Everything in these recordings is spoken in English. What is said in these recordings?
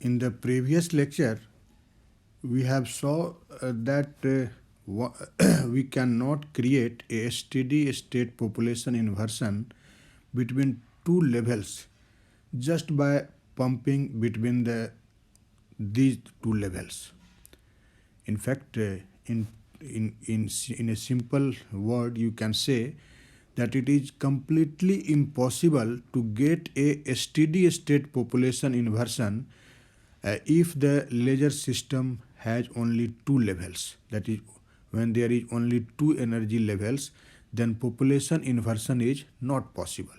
In the previous lecture, we have saw that we cannot create a steady state population inversion between two levels just by pumping between these two levels. In fact, in a simple word, you can say that it is completely impossible to get a steady state population inversion if the laser system has only two levels. That is, when there is only two energy levels, then population inversion is not possible.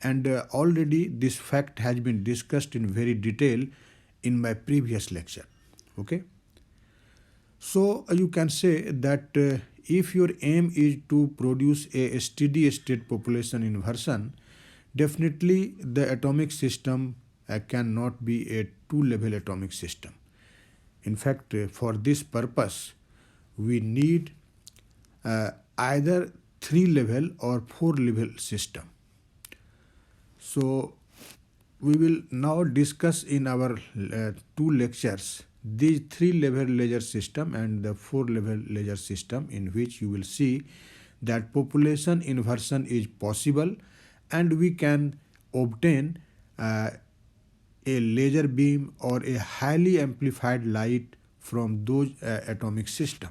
And already this fact has been discussed in very detail in my previous lecture. Okay. So you can say that if your aim is to produce a steady state population inversion, definitely the atomic system cannot be a two-level atomic system. In fact, for this purpose, we need either three-level or four-level system. So we will now discuss in our two lectures the three-level laser system and the four-level laser system, in which you will see that population inversion is possible and we can obtain a laser beam or a highly amplified light from those atomic system.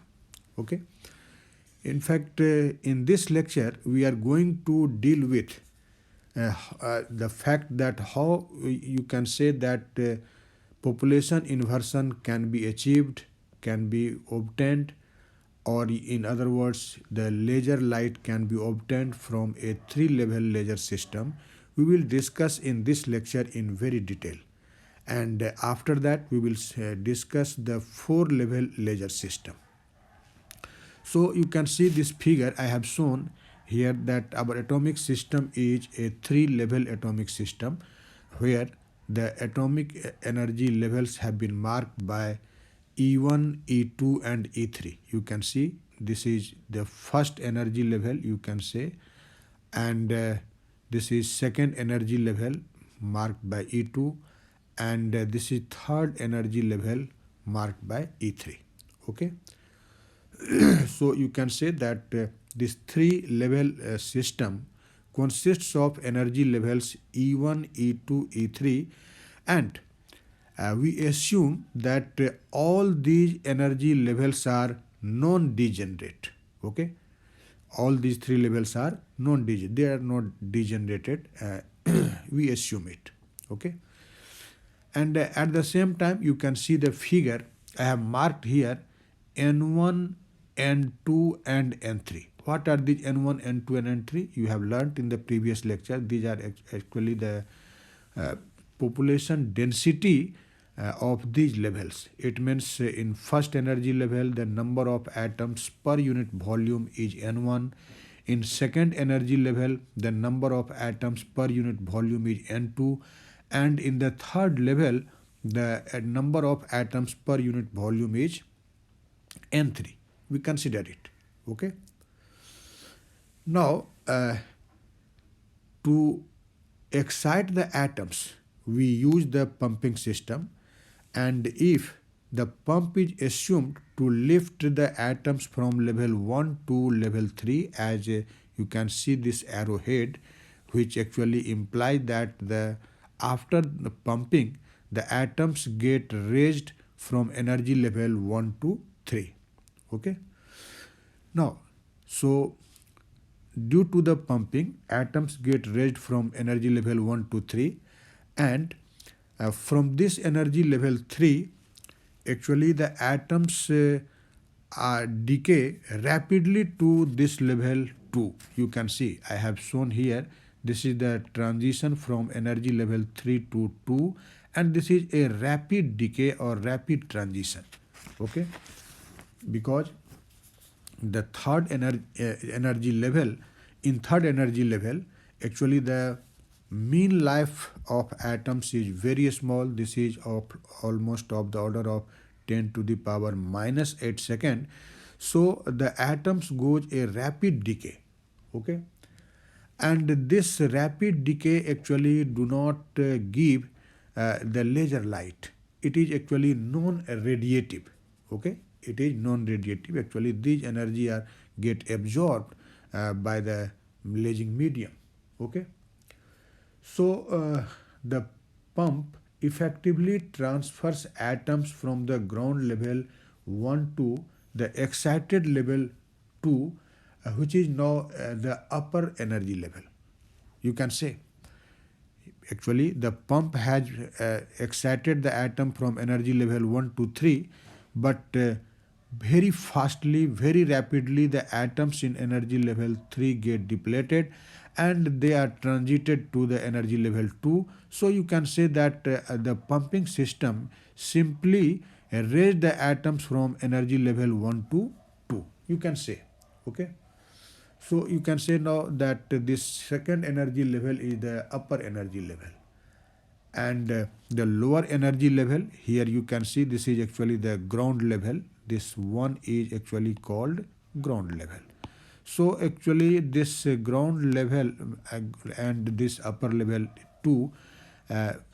Okay. In fact, in this lecture, we are going to deal with the fact that how you can say that population inversion can be achieved, can be obtained, or in other words, the laser light can be obtained from a three-level laser system. We will discuss in this lecture in very detail. And after that, we will discuss the four-level laser system. So you can see this figure I have shown here that our atomic system is a three-level atomic system where the atomic energy levels have been marked by E1, E2 and E3. You can see this is the first energy level, you can say, and this is second energy level marked by E2, and this is third energy level marked by E3. Okay. So you can say that this three-level system consists of energy levels E1, E2, E3, and we assume that all these energy levels are non-degenerate. Okay, all these three levels are non-degenerate. They are not degenerated. We assume it. Okay, and at the same time, you can see the figure I have marked here: N1, N2, and N3. What are these N1, N2, and N3? You have learnt in the previous lecture. These are actually the population density of these levels. It means in first energy level, the number of atoms per unit volume is N1. In second energy level, the number of atoms per unit volume is N2. And in the third level, the number of atoms per unit volume is N3. We consider it. Okay. Now, to excite the atoms, we use the pumping system, and if the pump is assumed to lift the atoms from level 1 to level 3, as you can see this arrowhead, which actually implies that after the pumping, the atoms get raised from energy level 1 to 3. Okay. Now, so due to the pumping, atoms get raised from energy level 1 to 3, and from this energy level 3, actually the atoms decay rapidly to this level 2. You can see I have shown here, this is the transition from energy level 3 to 2, and this is a rapid decay or rapid transition. Okay, because the third energy level, in third energy level, actually the mean life of atoms is very small. This is of almost of the order of 10 to the power minus 8 second. So the atoms goes a rapid decay. Okay, and this rapid decay actually do not give the laser light. it is actually non-radiative. Okay, it is non-radiative. Actually, these energy are get absorbed by the lasing medium. Okay, so the pump effectively transfers atoms from the ground level 1 to the excited level 2, which is now the upper energy level. You can say actually the pump has excited the atom from energy level 1 to 3, but very fastly, very rapidly, the atoms in energy level 3 get depleted and they are transited to the energy level 2. So you can say that the pumping system simply raised the atoms from energy level 1 to 2. You can say, okay. So you can say now that this second energy level is the upper energy level. And the lower energy level, here you can see this is actually the ground level. This one is actually called ground level. So actually this ground level and this upper level 2,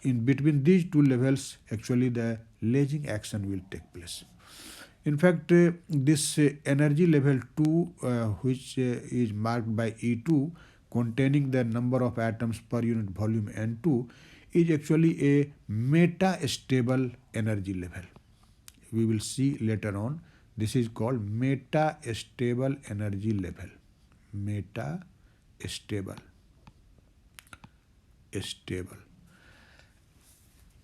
in between these two levels, actually the lasing action will take place. In fact, this energy level 2, which is marked by E2, containing the number of atoms per unit volume N2, is actually a metastable energy level. We will see later on. This is called metastable energy level. Metastable. Stable.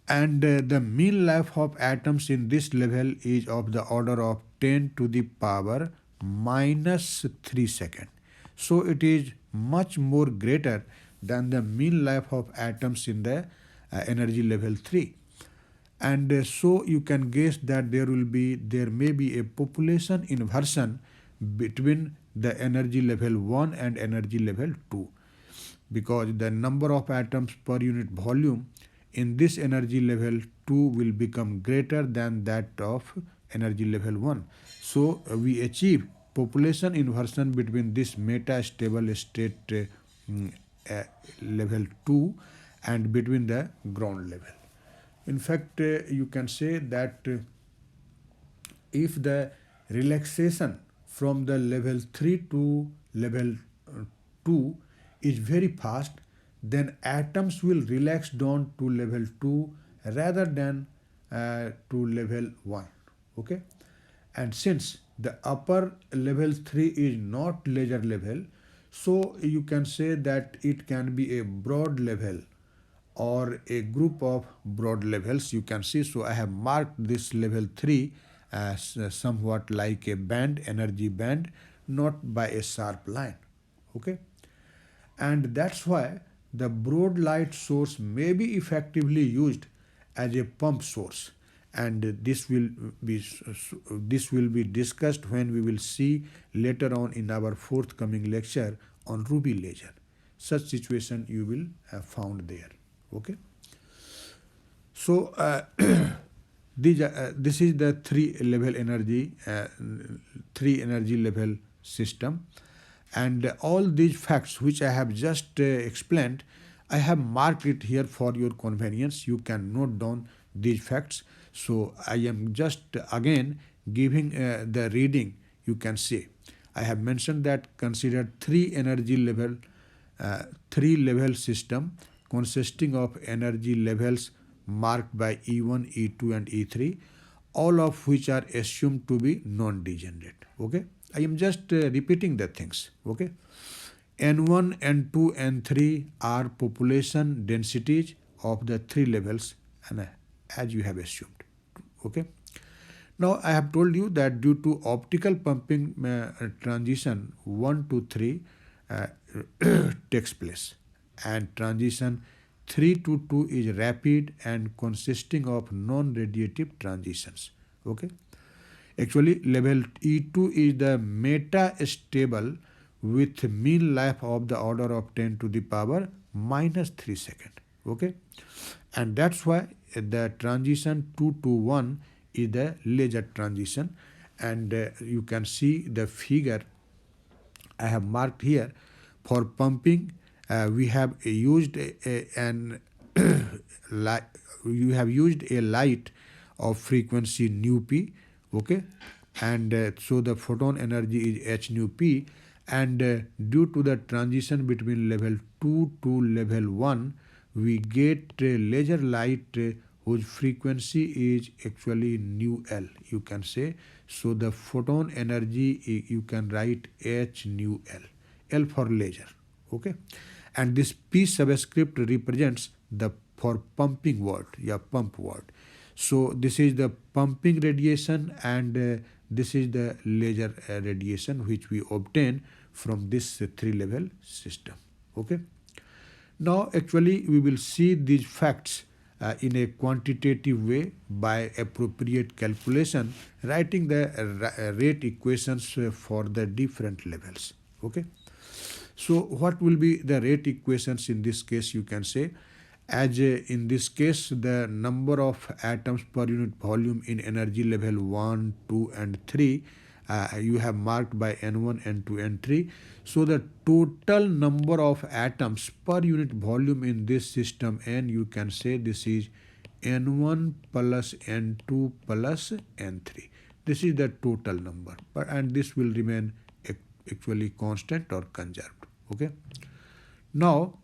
And the mean life of atoms in this level is of the order of 10 to the power minus 3 seconds. So it is much more greater than the mean life of atoms in the energy level 3. And so you can guess that there may be a population inversion between the energy level 1 and energy level 2, because the number of atoms per unit volume in this energy level 2 will become greater than that of energy level 1. So we achieve population inversion between this metastable state level 2 and between the ground level. In fact, you can say that if the relaxation from the level 3 to level 2 is very fast, then atoms will relax down to level 2 rather than to level 1. Okay, and since the upper level 3 is not laser level, so you can say that it can be a broad level or a group of broad levels. You can see, so I have marked this level 3 as somewhat like a band, energy band, not by a sharp line. Okay, and that's why the broad light source may be effectively used as a pump source, and this will be discussed when we will see later on in our forthcoming lecture on ruby laser. Such situation you will have found there. Okay, so this is the three energy level system, and all these facts which I have just explained, I have marked it here for your convenience. You can note down these facts. So I am just again giving the reading. You can see I have mentioned that consider three level system consisting of energy levels marked by E1, E2 and E3, all of which are assumed to be non-degenerate. Okay, I am just repeating the things. Okay, N1, N2, N3 are population densities of the three levels, and as you have assumed. Okay, now I have told you that due to optical pumping transition 1 to 3 takes place, and transition 3 to 2 is rapid and consisting of non-radiative transitions. Okay, actually level E2 is the metastable with mean life of the order of 10 to the power minus 3 seconds. Okay, and that's why the transition 2 to 1 is the laser transition, and you can see the figure I have marked here. For pumping, we have used a light of frequency nu p, okay, and so the photon energy is h nu p, and due to the transition between level 2 to level 1 we get laser light whose frequency is actually nu l, you can say. So the photon energy you can write h nu l, l for laser, okay, and this p subscript represents the for pumping word, yeah, pump word. So this is the pumping radiation, and this is the laser radiation which we obtain from this three level system, okay. Now actually we will see these facts in a quantitative way by appropriate calculation, writing the rate equations for the different levels, okay. So what will be the rate equations in this case, you can say, as in this case the number of atoms per unit volume in energy level 1, 2 and 3 you have marked by N1, N2, N3. So the total number of atoms per unit volume in this system N, you can say this is N1 plus N2 plus N3. This is the total number, and this will remain actually constant or conserved, okay. Now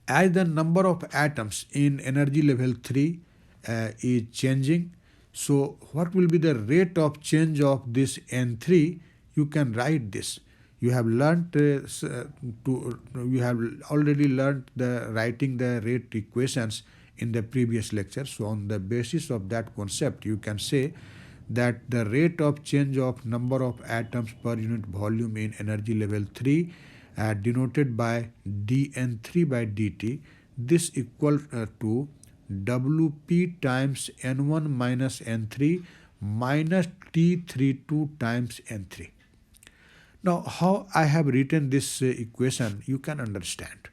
as the number of atoms in energy level 3 is changing, so what will be the rate of change of this N3? You can write this. You have learnt you have already learnt the writing the rate equations in the previous lecture. So on the basis of that concept, you can say that the rate of change of number of atoms per unit volume in energy level 3 denoted by dN3 by dt, this equal to Wp times N1 minus N3 minus T32 times N3. Now how I have written this equation, you can understand.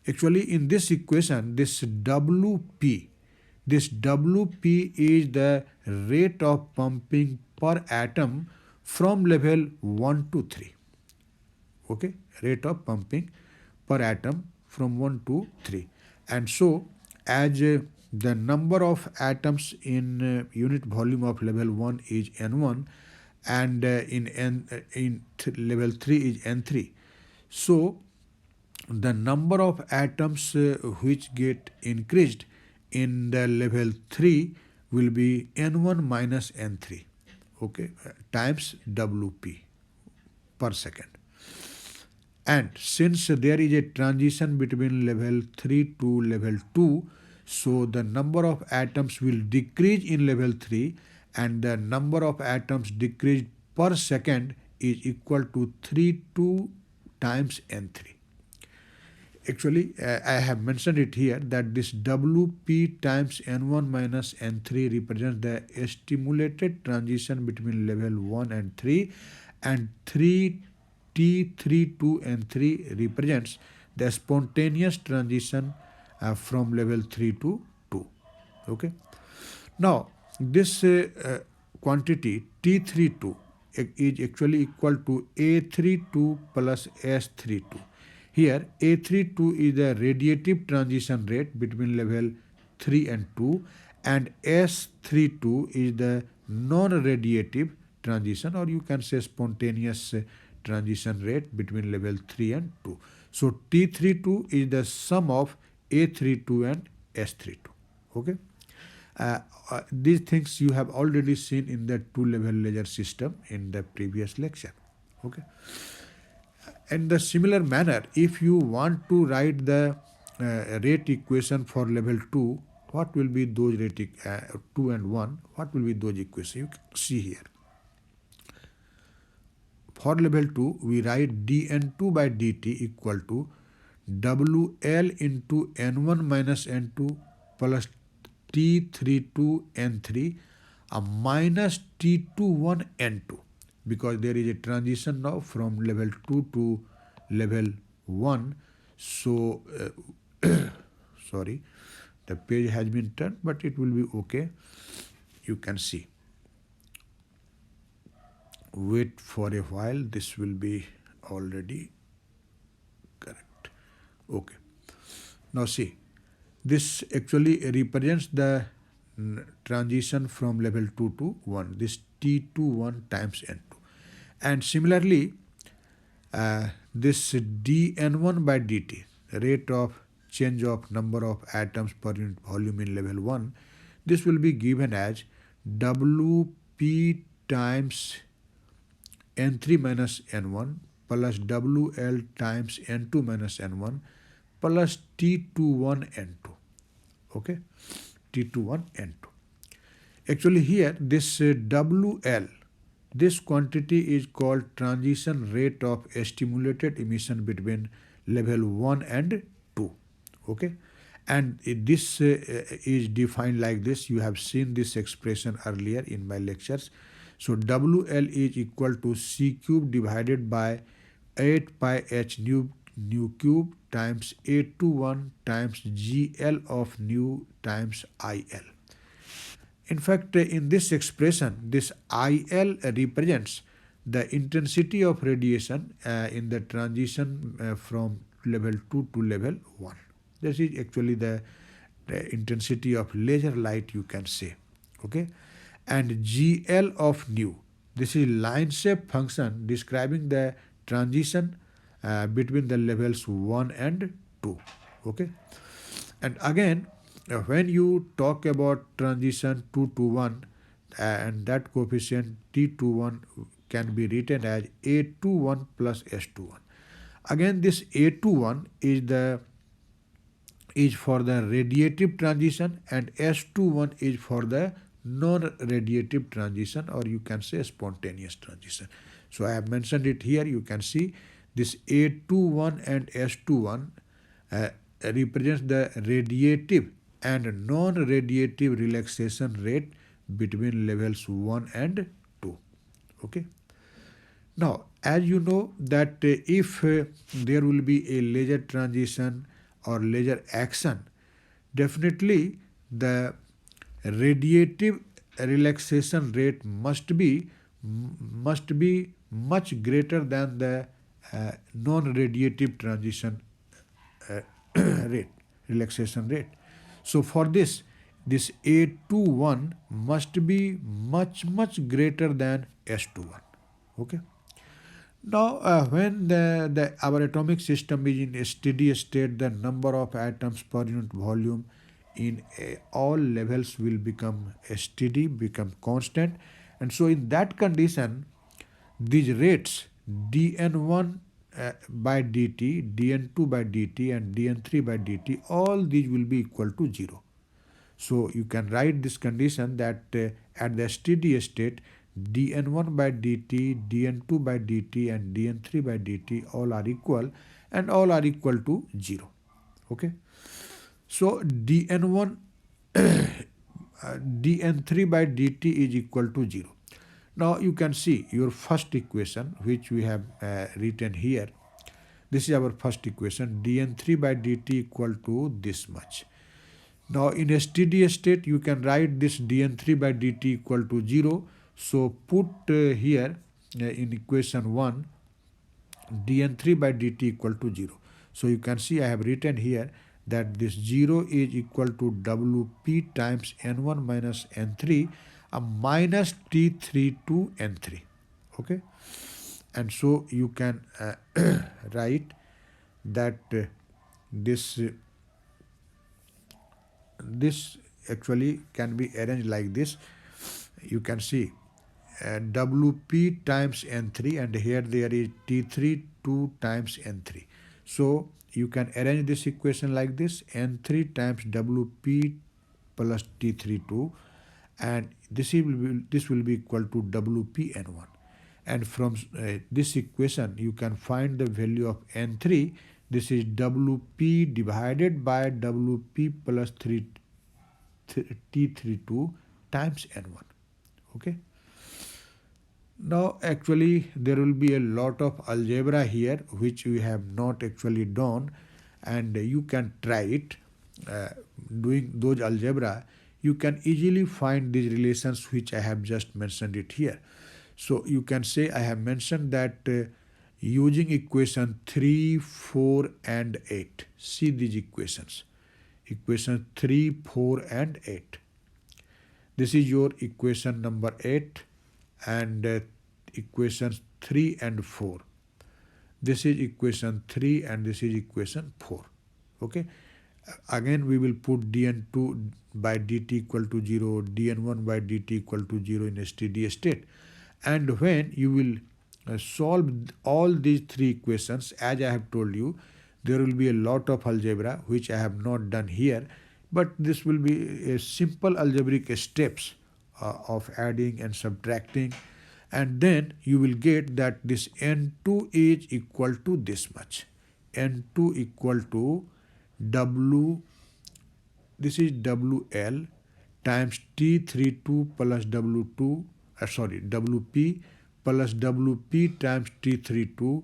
Actually in this equation, this Wp is the rate of pumping per atom from level 1 to 3. Okay, rate of pumping per atom from 1 to 3. And so as the number of atoms in unit volume of level 1 is N1 and level 3 is N3. So the number of atoms which get increased in the level 3 will be N1 minus N3, okay, times Wp per second. And since there is a transition between level 3 to level 2, so the number of atoms will decrease in level 3 and the number of atoms decreased per second is equal to 32 times N3. Actually, I have mentioned it here that this Wp times N1 minus N3 represents the stimulated transition between level 1 and 3, and T3, 2 and 3 represents the spontaneous transition from level 3 to 2. Okay. Now, this quantity T32 is actually equal to A32 plus S32. Here A32 is the radiative transition rate between level 3 and 2 and S32 is the non-radiative transition, or you can say spontaneous transition rate between level 3 and 2. So T32 is the sum of A32 and S32. Okay. These things you have already seen in the two-level laser system in the previous lecture. Okay. In the similar manner, if you want to write the rate equation for level 2, what will be those rate 2 and 1? What will be those equations? You can see here. For level 2, we write dN2 by dt equal to WL into N1 minus N2 plus T32 N3 minus T21 N2, because there is a transition now from level 2 to level 1. So, sorry, the page has been turned, but it will be okay. You can see. Wait for a while, this will be already correct. Okay. Now see, this actually represents the transition from level 2 to 1, this T21 times N2. And similarly, this dN1 by dt, rate of change of number of atoms per unit volume in level 1, this will be given as Wp times N3 minus N1 plus Wl times N2 minus N1 plus T21 N2. Okay, T21 N2. Actually here this Wl, this quantity is called transition rate of stimulated emission between level 1 and 2. Okay, and this is defined like this. You have seen this expression earlier in my lectures. So Wl is equal to C cube divided by 8 pi h nu cube times A21 times GL of nu times IL. In fact, in this expression, this IL represents the intensity of radiation in the transition from level 2 to level 1. This is actually the intensity of laser light, you can say. Okay, and GL of nu, this is line shape function describing the transition between the levels 1 and 2. Okay, and again, when you talk about transition 2 to 1, and that coefficient T21 can be written as A21 plus S21. Again, this A21 is for the radiative transition and S21 is for the non-radiative transition, or you can say spontaneous transition. So I have mentioned it here. You can see this A21 and S21 represents the radiative and non-radiative relaxation rate between levels 1 and 2. Okay. Now, as you know that if there will be a laser transition or laser action, definitely the radiative relaxation rate must be much greater than the non-radiative transition relaxation rate. So for this A21 must be much greater than S21. Okay. Now, when our atomic system is in a steady state, the number of atoms per unit volume in all levels will become steady, become constant. And so in that condition, these rates dN1 by dt, dN2 by dt and dN3 by dt, all these will be equal to 0. So you can write this condition that at the steady state, dN1 by dt, dN2 by dt and dN3 by dt all are equal, and all are equal to 0. Okay. So dN1 dN3 by dt is equal to 0. Now you can see your first equation which we have written here. This is our first equation, dN3 by dt equal to this much. Now in a steady state you can write this dN3 by dt equal to 0. So put here in equation 1 dN3 by dt equal to 0. So you can see I have written here that this 0 is equal to Wp times N1 minus N3 minus T3 to N3. Okay, and so you can write that this actually can be arranged like this. You can see Wp times N3, and here there is T3 2 times N3. So you can arrange this equation like this: N3 times Wp plus T32, and this will be equal to Wp N1. And from this equation you can find the value of N3. This is Wp divided by Wp plus T32 times N1. Okay. Now actually there will be a lot of algebra here which we have not actually done, and you can try it. Doing those algebra, you can easily find these relations which I have just mentioned it here. So you can say I have mentioned that using equation 3, 4 and 8. See these equations. Equation 3, 4 and 8. This is your equation number 8 and equations 3 and 4. This is equation 3 and this is equation 4. Okay. Again we will put dn2 by dt equal to 0, dn1 by dt equal to 0 in a steady state. And when you will solve all these three equations, as I have told you, there will be a lot of algebra which I have not done here, but this will be a simple algebraic steps of adding and subtracting, and then you will get that this n2 is equal to this much. N2 equal to W, this is WL times T32 plus W2, WP plus WP times T32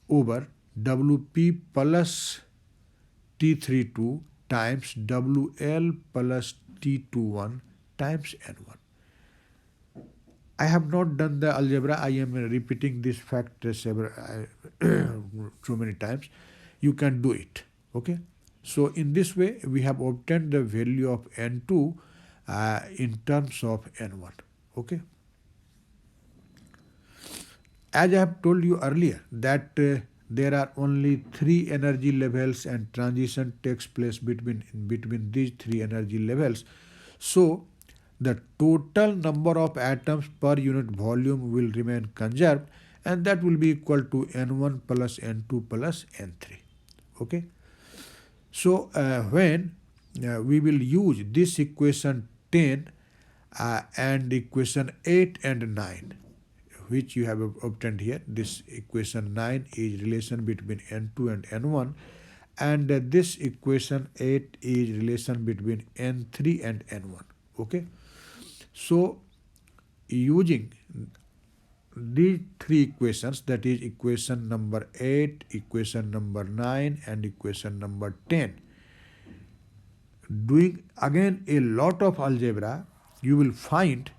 over WP plus T32 times WL plus T21 times N1. I have not done the algebra. I am repeating this fact several so many times. You can do it. Okay. So in this way, we have obtained the value of N2 in terms of N1. Okay. As I have told you earlier that there are only three energy levels and transition takes place between these three energy levels. So the total number of atoms per unit volume will remain conserved, and that will be equal to N1 plus N2 plus N3. Okay. So when we will use this equation 10 and equation 8 and 9, which you have obtained here, this equation 9 is relation between N2 and N1, and this equation 8 is relation between N3 and N1. Okay. So using these three equations, that is equation number 8, equation number 9 and equation number 10, doing again a lot of algebra, you will find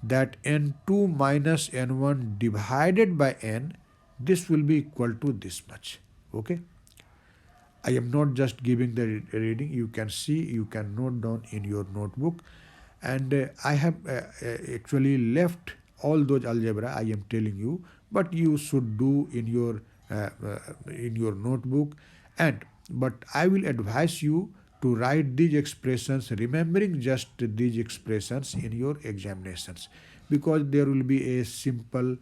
that N2 minus N1 divided by N, this will be equal to this much. Okay. I am not just giving the reading. You can see, you can note down in your notebook. And I have actually left all those algebra I am telling you, but you should do in your notebook. But I will advise you to write these expressions, remembering just these expressions in your examinations, because there will be a simple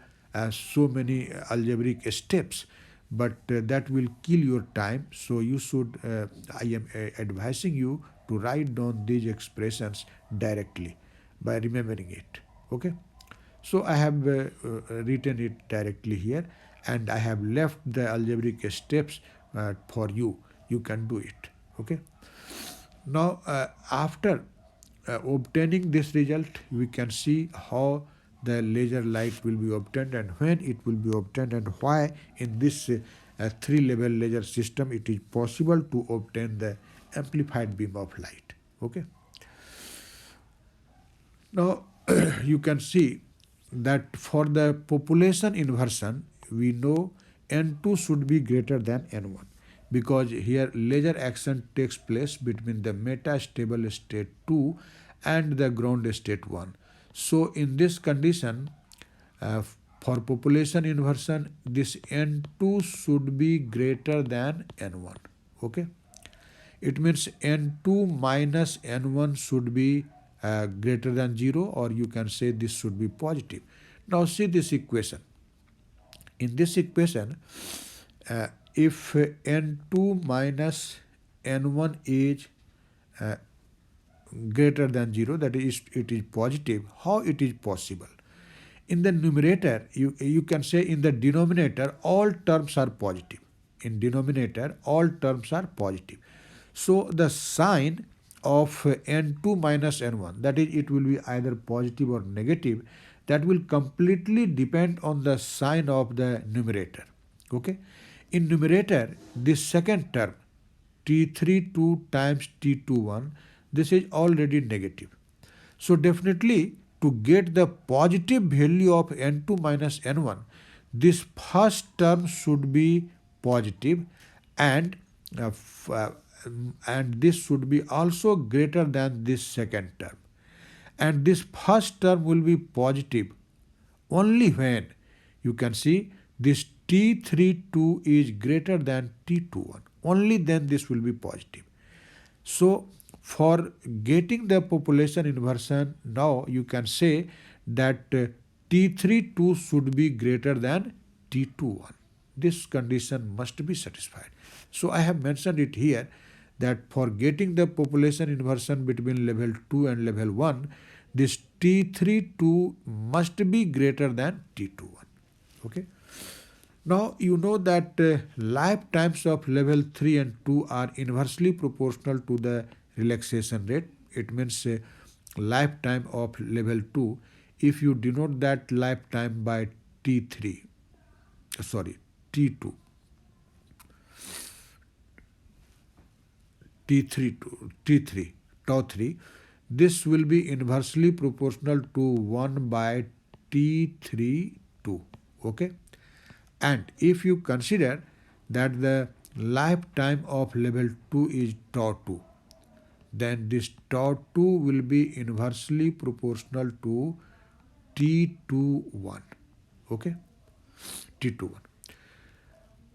so many algebraic steps, but that will kill your time. So you should, I am advising you to write down these expressions directly by remembering it. Okay. So I have written it directly here, and I have left the algebraic steps for you. You can do it. Okay. Now after obtaining this result, we can see how the laser light will be obtained and when it will be obtained, and why in this three-level laser system it is possible to obtain the amplified beam of light. Okay. Now you can see that for the population inversion, we know N2 should be greater than N1, because here laser action takes place between the metastable state 2 and the ground state 1. So in this condition, for population inversion, this N2 should be greater than N1. Okay. It means N2 minus N1 should be greater than 0, or you can say this should be positive. Now see this equation. In this equation, if N2 minus N1 is greater than 0, that is, it is positive, how it is possible? In the numerator, you can say in the denominator, all terms are positive. In denominator, all terms are positive. So the sign of N2 minus N1, that is, it will be either positive or negative, that will completely depend on the sign of the numerator. Okay. In numerator, this second term, T32 times T21, this is already negative. So definitely to get the positive value of N2 minus N1, this first term should be positive, and this should be also greater than this second term. and this first term will be positive only when you can see this T32 is greater than T21. Only then this will be positive. So for getting the population inversion, now you can say that T32 should be greater than T21. This condition must be satisfied. So I have mentioned it here that for getting the population inversion between level 2 and level 1, this T32 must be greater than T21. Okay. Now you know that lifetimes of level 3 and 2 are inversely proportional to the relaxation rate. It means lifetime of level 2. If you denote that lifetime by T3, sorry, T2, T3, tau 3, this will be inversely proportional to 1 by T3 2. Okay. And if you consider that the lifetime of level 2 is tau 2, then this tau 2 will be inversely proportional to T21. Okay, T21.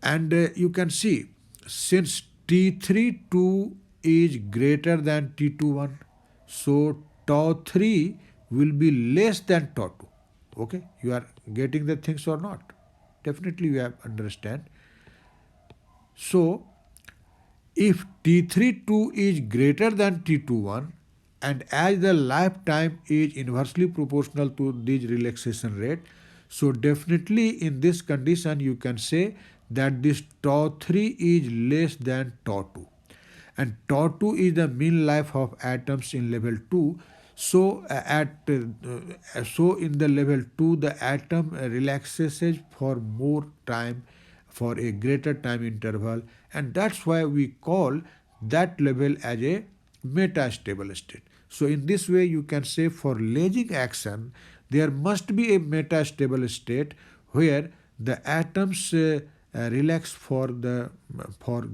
And you can see since T32 is greater than T21, so tau 3 will be less than tau 2. Okay, you are getting the things or not? Definitely you have understand. So if T32 is greater than T21 and as the lifetime is inversely proportional to this relaxation rate, so definitely in this condition you can say that this tau 3 is less than tau 2. And tau 2 is the mean life of atoms in level 2. So so in the level 2 the atom relaxes for more time, for a greater time interval, and that's why we call that level as a metastable state. So in this way you can say for lasing action there must be a metastable state where the atoms relax for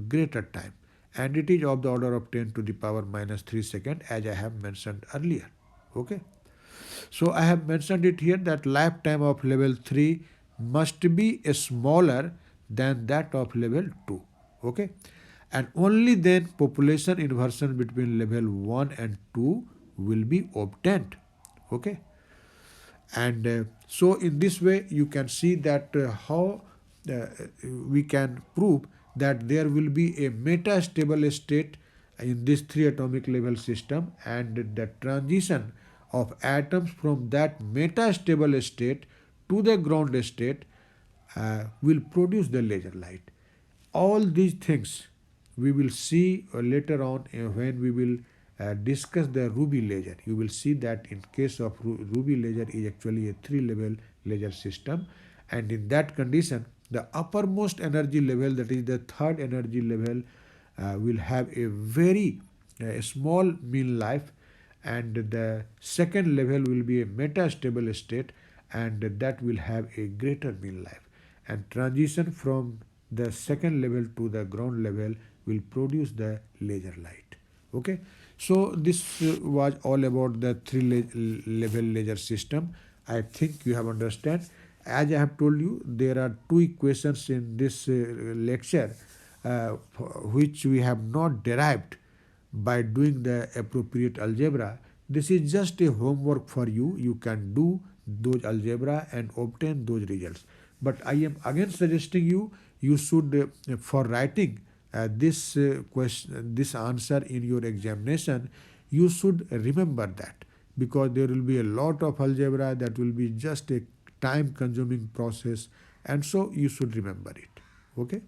greater time, and it is of the order of 10 to the power minus 3 second as I have mentioned earlier. Okay. So I have mentioned it here that lifetime of level 3 must be smaller than that of level 2. Okay. And only then population inversion between level 1 and 2 will be obtained. Okay. And so in this way you can see that how we can prove that there will be a metastable state in this 3 atomic level system, and the transition of atoms from that metastable state to the ground state will produce the laser light. All these things we will see later on when we will discuss the ruby laser. You will see that in case of ruby laser is actually a 3 level laser system, and in that condition the uppermost energy level, that is the third energy level, will have a very small mean life, and the second level will be a metastable state, and that will have a greater mean life, and transition from the second level to the ground level will produce the laser light. Okay, so this was all about the 3 level laser system. I think you have understand. As I have told you, there are 2 equations in this lecture which we have not derived by doing the appropriate algebra. This is just a homework for you. You can do those algebra and obtain those results. But I am again suggesting you should for writing this question, this answer in your examination, you should remember that, because there will be a lot of algebra that will be just a time consuming process, and so you should remember it. Okay.